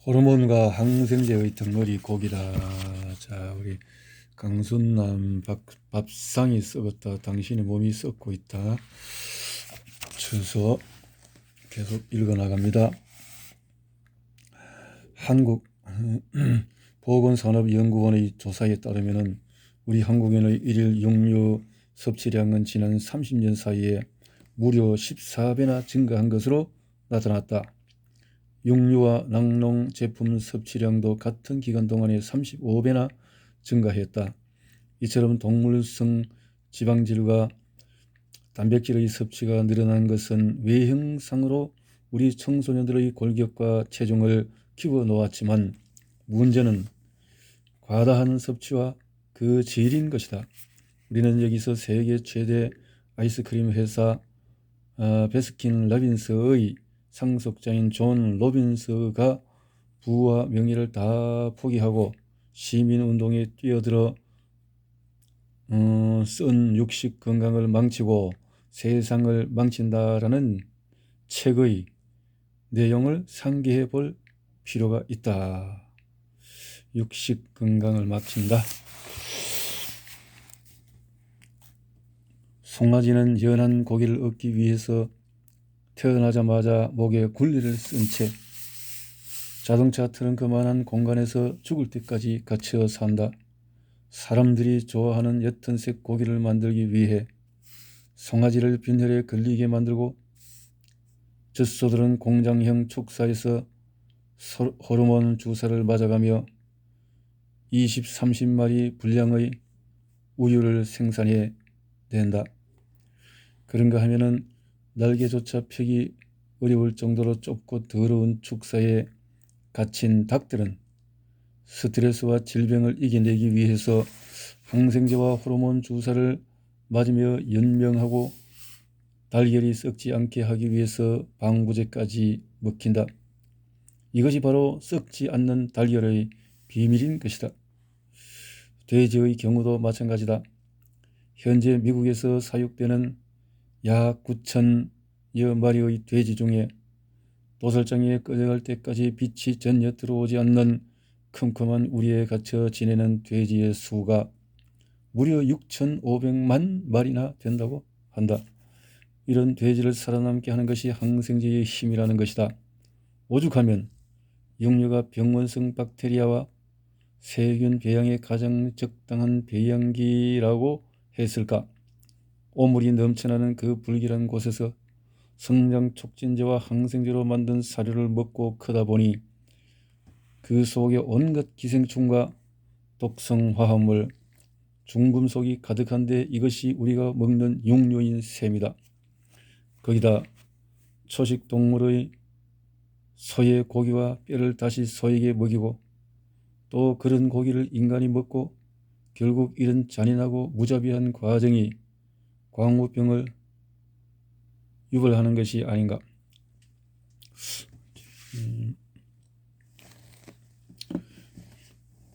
호르몬과 항생제의 덩어리 고기다. 자, 우리 강순남 밥상이 썩었다. 당신의 몸이 썩고 있다. 주소 계속 읽어나갑니다. 한국보건산업연구원의 조사에 따르면 우리 한국인의 일일 육류 섭취량은 지난 30년 사이에 무려 14배나 증가한 것으로 나타났다. 육류와 낙농 제품 섭취량도 같은 기간 동안에 35배나 증가했다. 이처럼 동물성 지방질과 단백질의 섭취가 늘어난 것은 외형상으로 우리 청소년들의 골격과 체중을 키워 놓았지만 문제는 과다한 섭취와 그 질인 것이다. 우리는 여기서 세계 최대 아이스크림 회사 베스킨 라빈스의 상속자인 존 로빈스가 부와 명예를 다 포기하고 시민운동에 뛰어들어 쓴 육식 건강을 망치고 세상을 망친다라는 책의 내용을 상기해 볼 필요가 있다. 육식 건강을 망친다. 송아지는 연한 고기를 얻기 위해서 태어나자마자 목에 굴리를 쓴 채 자동차 트렁크만한 공간에서 죽을 때까지 갇혀 산다. 사람들이 좋아하는 옅은색 고기를 만들기 위해 송아지를 빈혈에 걸리게 만들고 젖소들은 공장형 축사에서 호르몬 주사를 맞아가며 20, 30마리 분량의 우유를 생산해 낸다. 그런가 하면은 날개조차 펴기 어려울 정도로 좁고 더러운 축사에 갇힌 닭들은 스트레스와 질병을 이겨내기 위해서 항생제와 호르몬 주사를 맞으며 연명하고 달걀이 썩지 않게 하기 위해서 방부제까지 먹힌다. 이것이 바로 썩지 않는 달걀의 비밀인 것이다. 돼지의 경우도 마찬가지다. 현재 미국에서 사육되는 약 9,000여 마리의 돼지 중에 도살장에 끌려갈 때까지 빛이 전혀 들어오지 않는 컴컴한 우리에 갇혀 지내는 돼지의 수가 무려 6,500만 마리나 된다고 한다. 이런 돼지를 살아남게 하는 것이 항생제의 힘이라는 것이다. 오죽하면 육류가 병원성 박테리아와 세균 배양에 가장 적당한 배양기라고 했을까? 오물이 넘쳐나는 그 불길한 곳에서 성장 촉진제와 항생제로 만든 사료를 먹고 크다 보니 그 속에 온갖 기생충과 독성 화합물, 중금속이 가득한데 이것이 우리가 먹는 육류인 셈이다. 거기다 초식 동물의 소의 고기와 뼈를 다시 소에게 먹이고 또 그런 고기를 인간이 먹고 결국 이런 잔인하고 무자비한 과정이 광우병을 유발하는 것이 아닌가.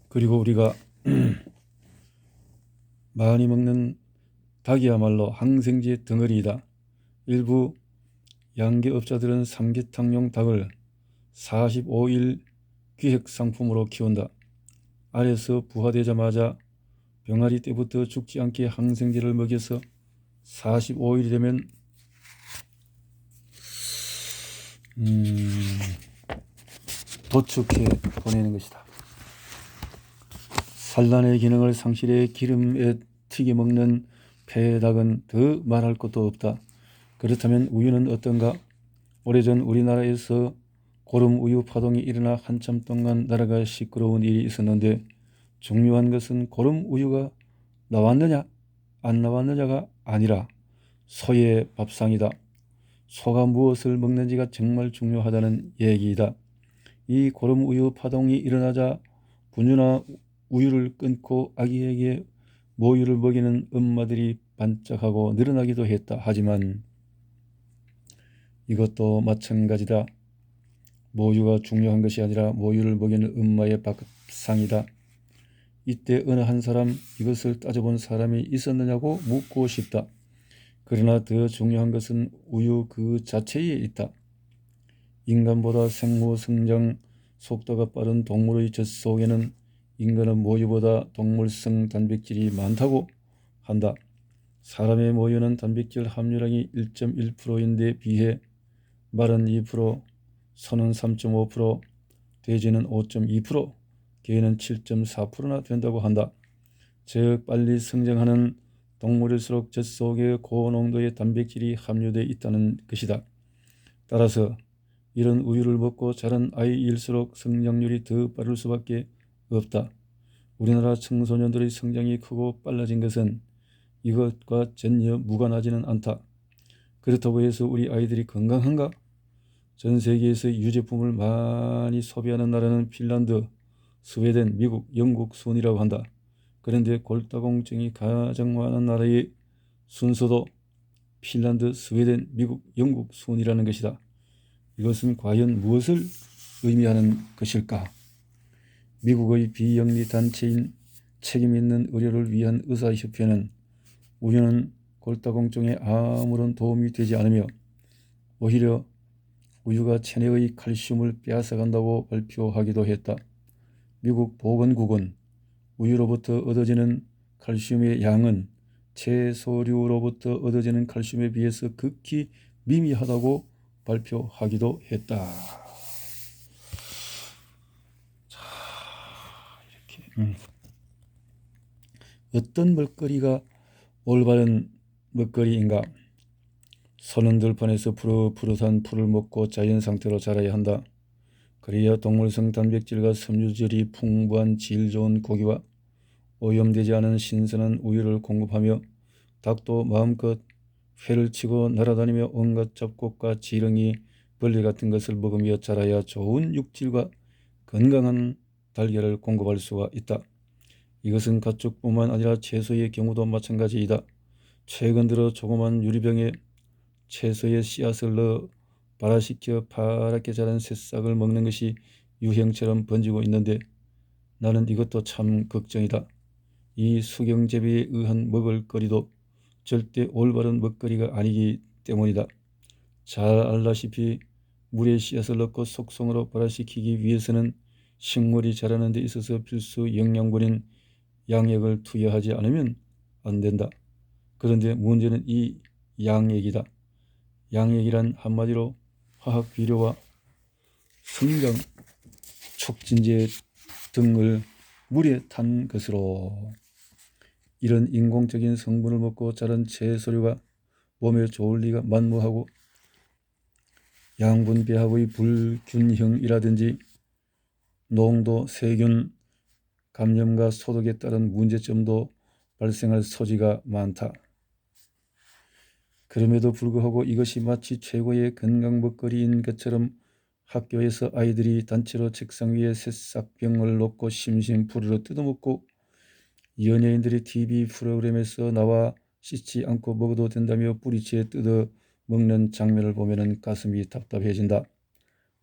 그리고 우리가 많이 먹는 닭이야말로 항생제 덩어리이다. 일부 양계업자들은 삼계탕용 닭을 45일 기획상품으로 키운다. 알에서 부화되자마자 병아리 때부터 죽지 않게 항생제를 먹여서 45일이 되면 도축해 보내는 것이다. 산란의 기능을 상실해 기름에 튀겨 먹는 폐닭은 더 말할 것도 없다. 그렇다면 우유는 어떤가? 오래전 우리나라에서 고름우유 파동이 일어나 한참 동안 나라가 시끄러운 일이 있었는데 중요한 것은 고름우유가 나왔느냐 안 나왔느냐가 아니라 소의 밥상이다. 소가 무엇을 먹는지가 정말 중요하다는 얘기이다. 이 고름우유 파동이 일어나자 분유나 우유를 끊고 아기에게 모유를 먹이는 엄마들이 반짝하고 늘어나기도 했다. 하지만 이것도 마찬가지다. 모유가 중요한 것이 아니라 모유를 먹이는 엄마의 밥상이다. 이때 어느 한 사람 이것을 따져본 사람이 있었느냐고 묻고 싶다. 그러나 더 중요한 것은 우유 그 자체에 있다. 인간보다 생후 성장 속도가 빠른 동물의 젖 속에는 인간의 모유보다 동물성 단백질이 많다고 한다. 사람의 모유는 단백질 함유량이 1.1%인데 비해 말은 2%, 소는 3.5%, 돼지는 5.2%, 개는 7.4%나 된다고 한다. 즉 빨리 성장하는 동물일수록 젖 속에 고농도의 단백질이 함유되어 있다는 것이다. 따라서 이런 우유를 먹고 자란 아이일수록 성장률이 더 빠를 수밖에 없다. 우리나라 청소년들의 성장이 크고 빨라진 것은 이것과 전혀 무관하지는 않다. 그렇다고 해서 우리 아이들이 건강한가? 전 세계에서 유제품을 많이 소비하는 나라는 핀란드, 스웨덴, 미국, 영국 순이라고 한다. 그런데 골다공증이 가장 많은 나라의 순서도 핀란드, 스웨덴, 미국, 영국 순이라는 것이다. 이것은 과연 무엇을 의미하는 것일까? 미국의 비영리 단체인 책임있는 의료를 위한 의사협회는 우유는 골다공증에 아무런 도움이 되지 않으며 오히려 우유가 체내의 칼슘을 빼앗아간다고 발표하기도 했다. 미국 보건국은 우유로부터 얻어지는 칼슘의 양은 채소류로부터 얻어지는 칼슘에 비해서 극히 미미하다고 발표하기도 했다. 자, 이렇게 어떤 먹거리가 올바른 먹거리인가? 소는 들판에서 푸릇푸릇한 풀을 먹고 자연 상태로 자라야 한다. 그래야 동물성 단백질과 섬유질이 풍부한 질 좋은 고기와 오염되지 않은 신선한 우유를 공급하며 닭도 마음껏 회를 치고 날아다니며 온갖 잡곡과 지렁이, 벌레 같은 것을 먹으며 자라야 좋은 육질과 건강한 달걀을 공급할 수가 있다. 이것은 가축뿐만 아니라 채소의 경우도 마찬가지이다. 최근 들어 조그만 유리병에 채소의 씨앗을 넣어 발화시켜 파랗게 자란 새싹을 먹는 것이 유행처럼 번지고 있는데 나는 이것도 참 걱정이다. 이 수경재배에 의한 먹을거리도 절대 올바른 먹거리가 아니기 때문이다. 잘 알다시피 물에 씨앗을 넣고 속성으로 발화시키기 위해서는 식물이 자라는 데 있어서 필수 영양분인 양액을 투여하지 않으면 안 된다. 그런데 문제는 이 양액이다. 양액이란 한마디로 화학 비료와 성장 촉진제 등을 물에 탄 것으로 이런 인공적인 성분을 먹고 자란 채소류가 몸에 좋을 리가 만무하고 양분 배합의 불균형이라든지 농도, 세균 감염과 소독에 따른 문제점도 발생할 소지가 많다. 그럼에도 불구하고 이것이 마치 최고의 건강 먹거리인 것처럼 학교에서 아이들이 단체로 책상 위에 새싹병을 놓고 심심 푸르르 뜯어먹고 연예인들이 TV 프로그램에서 나와 씻지 않고 먹어도 된다며 뿌리채 뜯어 먹는 장면을 보면 가슴이 답답해진다.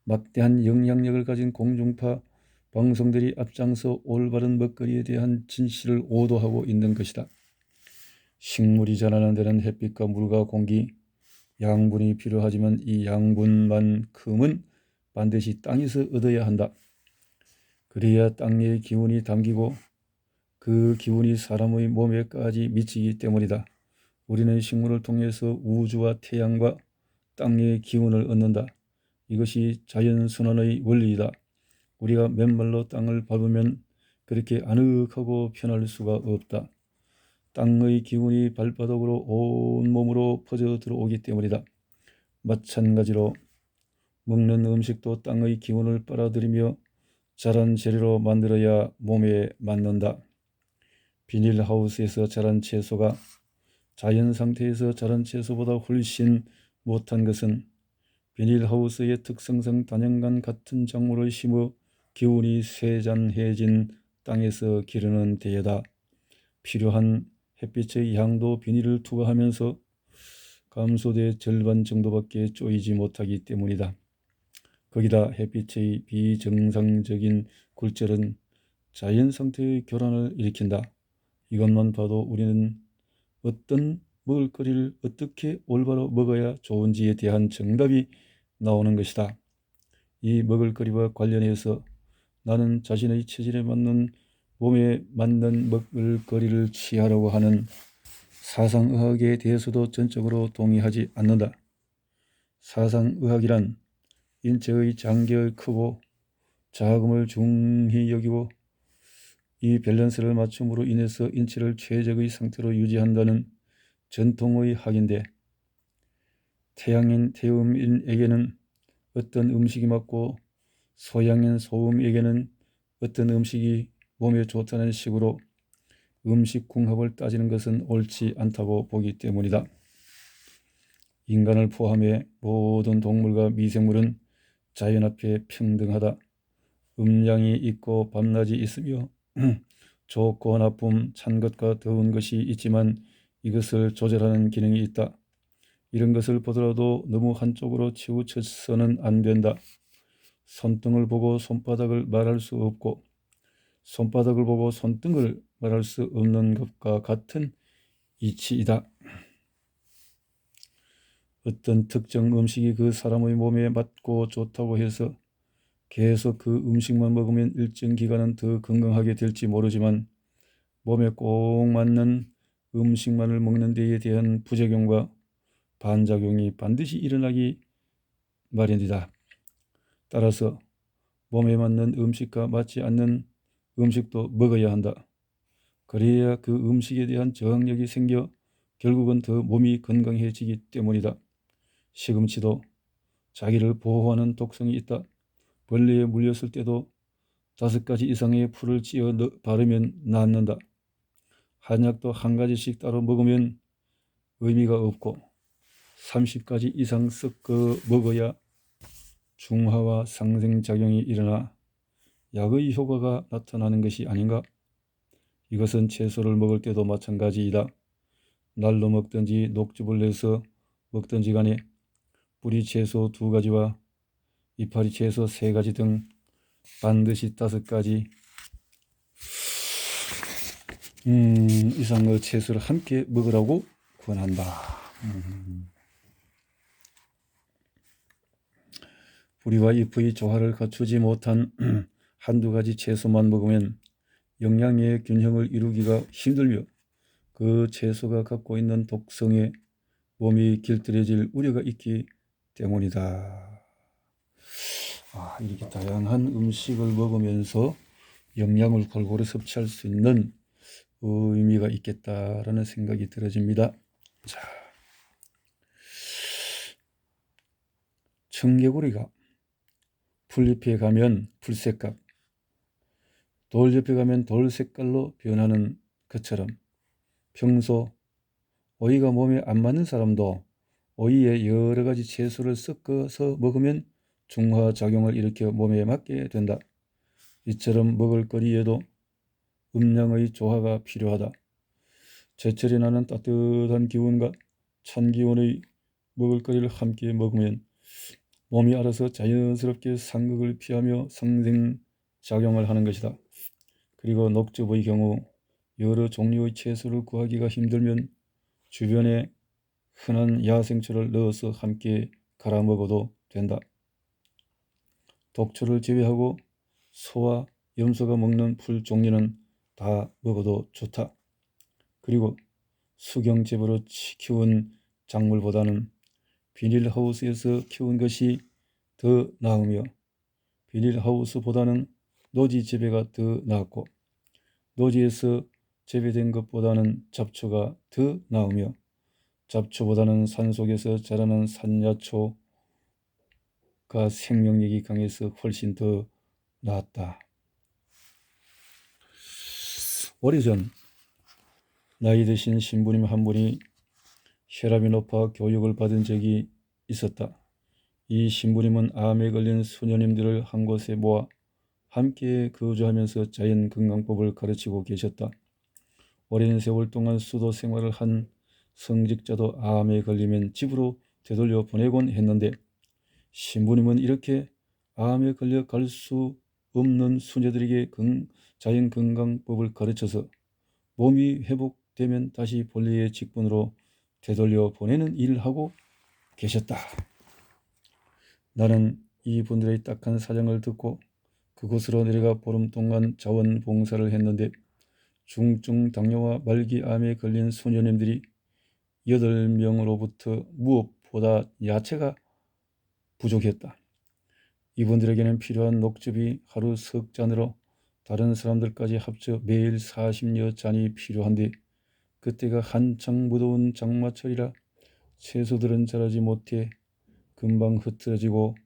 막대한 영향력을 가진 공중파 방송들이 앞장서 올바른 먹거리에 대한 진실을 오도하고 있는 것이다. 식물이 자라는 데는 햇빛과 물과 공기, 양분이 필요하지만 이 양분만큼은 반드시 땅에서 얻어야 한다. 그래야 땅의 기운이 담기고 그 기운이 사람의 몸에까지 미치기 때문이다. 우리는 식물을 통해서 우주와 태양과 땅의 기운을 얻는다. 이것이 자연순환의 원리이다. 우리가 맨발로 땅을 밟으면 그렇게 아늑하고 편할 수가 없다. 땅의 기운이 발바닥으로 온몸으로 퍼져 들어오기 때문이다. 마찬가지로 먹는 음식도 땅의 기운을 빨아들이며 자란 재료로 만들어야 몸에 맞는다. 비닐하우스에서 자란 채소가 자연 상태에서 자란 채소보다 훨씬 못한 것은 비닐하우스의 특성상 단연간 같은 작물을 심어 기운이 쇠잔해진 땅에서 기르는 데에다 필요한 햇빛의 양도 비닐을 투과하면서 감소돼 절반 정도밖에 쪼이지 못하기 때문이다. 거기다 햇빛의 비정상적인 굴절은 자연 상태의 교란을 일으킨다. 이것만 봐도 우리는 어떤 먹을거리를 어떻게 올바로 먹어야 좋은지에 대한 정답이 나오는 것이다. 이 먹을거리와 관련해서 나는 자신의 체질에 맞는 몸에 맞는 먹을거리를 취하라고 하는 사상의학에 대해서도 전적으로 동의하지 않는다. 사상의학이란 인체의 장기의 크고 작음을 중히 여기고 이 밸런스를 맞춤으로 인해서 인체를 최적의 상태로 유지한다는 전통의 학인데, 태양인 태음인에게는 어떤 음식이 맞고 소양인 소음에게는 어떤 음식이 몸에 좋다는 식으로 음식 궁합을 따지는 것은 옳지 않다고 보기 때문이다. 인간을 포함해 모든 동물과 미생물은 자연 앞에 평등하다. 음양이 있고 밤낮이 있으며 좋고 나쁨, 찬 것과 더운 것이 있지만 이것을 조절하는 기능이 있다. 이런 것을 보더라도 너무 한쪽으로 치우쳐서는 안 된다. 손등을 보고 손바닥을 말할 수 없고 손바닥을 보고 손등을 말할 수 없는 것과 같은 이치이다. 어떤 특정 음식이 그 사람의 몸에 맞고 좋다고 해서 계속 그 음식만 먹으면 일정 기간은 더 건강하게 될지 모르지만 몸에 꼭 맞는 음식만을 먹는 데에 대한 부작용과 반작용이 반드시 일어나기 마련이다. 따라서 몸에 맞는 음식과 맞지 않는 음식도 먹어야 한다. 그래야 그 음식에 대한 저항력이 생겨 결국은 더 몸이 건강해지기 때문이다. 시금치도 자기를 보호하는 독성이 있다. 벌레에 물렸을 때도 5가지 이상의 풀을 찧어 바르면 낫는다. 한약도 1가지씩 따로 먹으면 의미가 없고 30가지 이상 섞어 먹어야 중화와 상생작용이 일어나 약의 효과가 나타나는 것이 아닌가? 이것은 채소를 먹을 때도 마찬가지이다. 날로 먹든지 녹즙을 내서 먹든지 간에 뿌리 채소 2가지와 이파리 채소 3가지 등 반드시 5가지 이상의 채소를 함께 먹으라고 권한다. 뿌리와 잎의 조화를 갖추지 못한 1~2가지 채소만 먹으면 영양의 균형을 이루기가 힘들며 그 채소가 갖고 있는 독성에 몸이 길들여질 우려가 있기 때문이다. 이렇게 다양한 음식을 먹으면서 영양을 골고루 섭취할 수 있는 의미가 있겠다라는 생각이 들어집니다. 자, 청개구리가 풀잎에 가면 풀색깔, 돌옆에 가면 돌색깔로 변하는 것처럼 평소 오이가 몸에 안 맞는 사람도 오이에 여러가지 채소를 섞어서 먹으면 중화작용을 일으켜 몸에 맞게 된다. 이처럼 먹을거리에도 음양의 조화가 필요하다. 제철에 나는 따뜻한 기운과 찬 기운의 먹을거리를 함께 먹으면 몸이 알아서 자연스럽게 상극을 피하며 상생작용을 하는 것이다. 그리고 녹즙의 경우 여러 종류의 채소를 구하기가 힘들면 주변에 흔한 야생초를 넣어서 함께 갈아 먹어도 된다. 독초를 제외하고 소와 염소가 먹는 풀 종류는 다 먹어도 좋다. 그리고 수경재배로 키운 작물보다는 비닐하우스에서 키운 것이 더 나으며 비닐하우스보다는 노지 재배가 더 낫고 노지에서 재배된 것보다는 잡초가 더 나으며 잡초보다는 산속에서 자라는 산야초가 생명력이 강해서 훨씬 더 낫다. 오래전 나이 드신 신부님 한 분이 혈압이 높아 교육을 받은 적이 있었다. 이 신부님은 암에 걸린 수녀님들을 한 곳에 모아 함께 거주하면서 자연건강법을 가르치고 계셨다. 오랜 세월 동안 수도 생활을 한 성직자도 암에 걸리면 집으로 되돌려 보내곤 했는데 신부님은 이렇게 암에 걸려 갈 수 없는 수녀들에게 자연건강법을 가르쳐서 몸이 회복되면 다시 본래의 직분으로 되돌려 보내는 일을 하고 계셨다. 나는 이분들의 딱한 사정을 듣고 그곳으로 내려가 보름 동안 자원봉사를 했는데 중증 당뇨와 말기암에 걸린 소년님들이 8명으로부터 무엇보다 야채가 부족했다. 이분들에게는 필요한 녹즙이 하루 석 잔으로 다른 사람들까지 합쳐 매일 40여 잔이 필요한데 그때가 한창 무더운 장마철이라 채소들은 자라지 못해 금방 흩어지고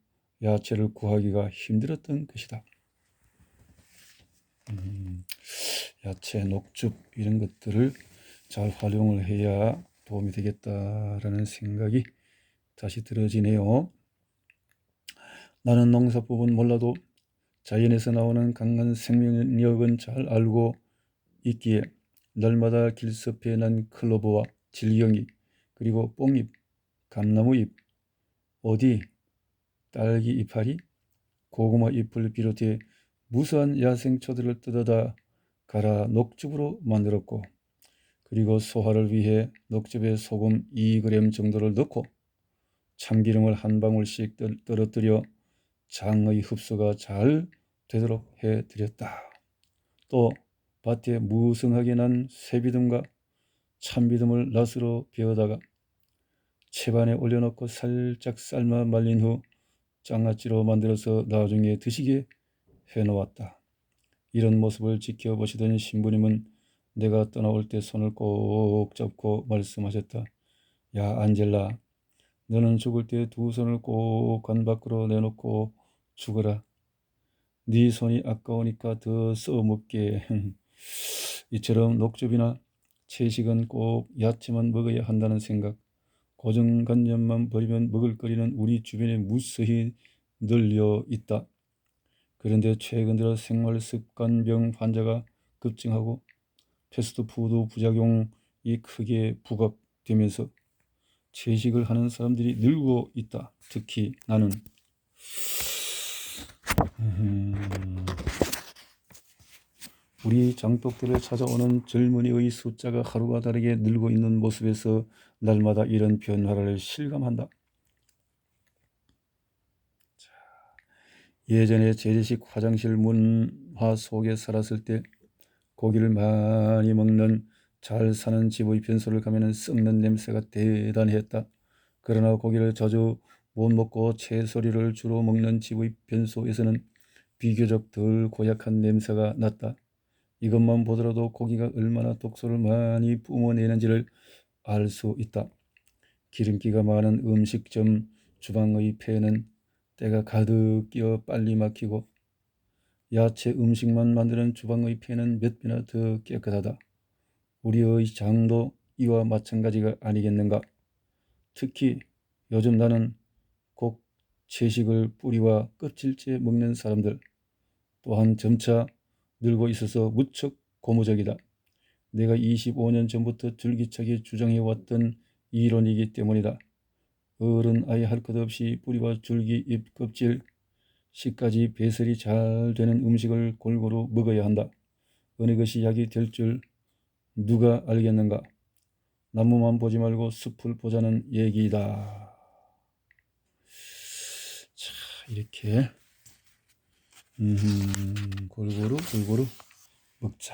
야채를 구하기가 힘들었던 것이다. 야채, 녹즙 이런 것들을 잘 활용을 해야 도움이 되겠다라는 생각이 다시 들어지네요. 나는 농사법은 몰라도 자연에서 나오는 강한 생명력은 잘 알고 있기에 날마다 길섭해 난 클로버와 질경이 그리고 뽕잎, 감나무잎, 어디, 딸기 이파리, 고구마 잎을 비롯해 무수한 야생초들을 뜯어다 갈아 녹즙으로 만들었고 그리고 소화를 위해 녹즙에 소금 2g 정도를 넣고 참기름을 한 방울씩 떨어뜨려 장의 흡수가 잘 되도록 해드렸다. 또 밭에 무성하게 난 쇠비듬과 참비듬을 낫으로 베어다가 채반에 올려놓고 살짝 삶아 말린 후 장아찌로 만들어서 나중에 드시게 해놓았다. 이런 모습을 지켜보시던 신부님은 내가 떠나올 때 손을 꼭 잡고 말씀하셨다. 야 안젤라, 너는 죽을 때 두 손을 꼭 관 밖으로 내놓고 죽어라. 네 손이 아까우니까 더 써먹게. 이처럼 녹즙이나 채식은 꼭 야채만 먹어야 한다는 생각, 고정관념만 버리면 먹을거리는 우리 주변에 무수히 널려 있다. 그런데 최근 들어 생활습관병 환자가 급증하고 패스트푸드 부작용이 크게 부각되면서 채식을 하는 사람들이 늘고 있다. 특히 나는 우리 장독들을 찾아오는 젊은이의 숫자가 하루가 다르게 늘고 있는 모습에서 날마다 이런 변화를 실감한다. 예전에 재래식 화장실 문화 속에 살았을 때 고기를 많이 먹는 잘 사는 집의 변소를 가면 썩는 냄새가 대단했다. 그러나 고기를 자주 못 먹고 채소류를 주로 먹는 집의 변소에서는 비교적 덜 고약한 냄새가 났다. 이것만 보더라도 고기가 얼마나 독소를 많이 뿜어내는지를 알 수 있다. 기름기가 많은 음식점 주방의 폐는 때가 가득 끼어 빨리 막히고 야채 음식만 만드는 주방의 폐는 몇 배나 더 깨끗하다. 우리의 장도 이와 마찬가지가 아니겠는가? 특히 요즘 나는 꼭 채식을 뿌리와 껍질째 먹는 사람들 또한 점차 늘고 있어서 무척 고무적이다. 내가 25년 전부터 줄기차게 주장해왔던 이론이기 때문이다. 어른 아이 할 것 없이 뿌리와 줄기, 잎, 껍질, 씨까지 배설이 잘 되는 음식을 골고루 먹어야 한다. 어느 것이 약이 될 줄 누가 알겠는가? 나무만 보지 말고 숲을 보자는 얘기다. 자, 이렇게 골고루 먹자.